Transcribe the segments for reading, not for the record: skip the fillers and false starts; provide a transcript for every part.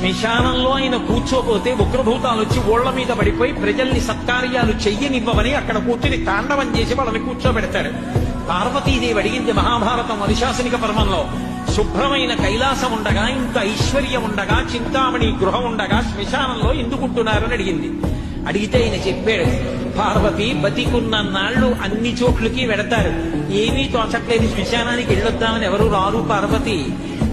శ్మశానంలో ఆయన కూర్చోపోతే ఉగ్రభూతాలు వచ్చి ఓళ్ల మీద పడిపోయి ప్రజల్ని సత్కార్యాలు చెయ్యనివ్వవని అక్కడ కూర్చుని తాండవం చేసి వాళ్ళని కూర్చోబెడతాడు. పార్వతీదేవి అడిగింది మహాభారతం అనుశాసనిక పర్వంలో, శుభ్రమైన కైలాసం ఉండగా, ఇంత ఐశ్వర్యం ఉండగా, చింతామణి గృహం ఉండగా శ్మశానంలో ఎందుకుంటున్నారని అడిగింది. అడిగితే ఆయన చెప్పాడు, పార్వతి బతికున్న నాళ్లు అన్ని చోట్లకి వెడతారు, ఏమీ తోచట్లేదు, శ్మశానానికి వెళ్ళొద్దామని ఎవరు రారు పార్వతి.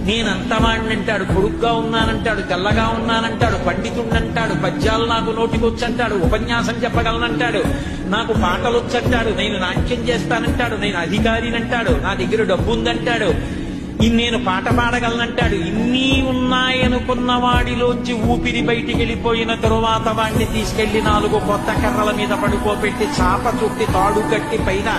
నేనంతవాణ్ణంటాడు, పొడుగ్గా ఉన్నానంటాడు, తెల్లగా ఉన్నానంటాడు, పండితుణ్ణంటాడు, పద్యాలు నాకు నోటికొచ్చంటాడు, ఉపన్యాసం చెప్పగలనంటాడు, నాకు పాటలొచ్చంటాడు, నేను నాట్యం చేస్తానంటాడు, నేను అధికారినంటాడు, నా దగ్గర డబ్బుందంటాడు, నేను పాట పాడగలనంటాడు. ఇన్ని ఉన్నాయనుకున్న వాడిలోంచి ఊపిరి బయటికి వెళ్ళిపోయిన తరువాత వాడిని తీసుకెళ్లి 4 కొత్త కర్రల మీద పడుకోబెట్టి చాప చుట్టి తాడు కట్టి పైన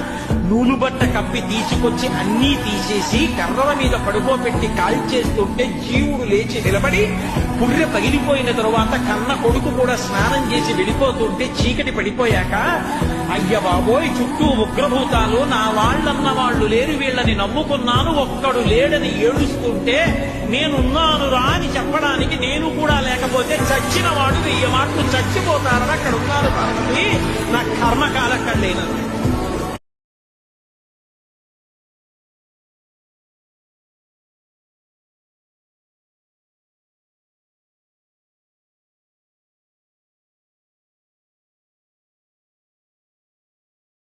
నూలుబట్ట కప్పి తీసుకొచ్చి అన్నీ తీసేసి కర్రల మీద పడుకోబెట్టి కాల్చేస్తుంటే జీవుడు లేచి నిలబడి పుర్రె పగిలిపోయిన తరువాత కన్న కొడుకు కూడా స్నానం చేసి వెళ్ళిపోతుంటే చీకటి పడిపోయాక, అయ్య బాబోయ్ చుట్టూ ఉగ్రభూతాలు, నా వాళ్ళన్న వాళ్ళు లేరు, వీళ్ళని నమ్ముకున్నాను, ఒక్కడు లేడని ఏడుస్తుంటే నేనున్నాను రా అని చెప్పడానికి నేను కూడా లేకపోతే చచ్చిన వాడు 1000 మాటలు చచ్చిపోతారని అక్కడ ఉన్నారు కాబట్టి నా కర్మకాలక్కడలేను.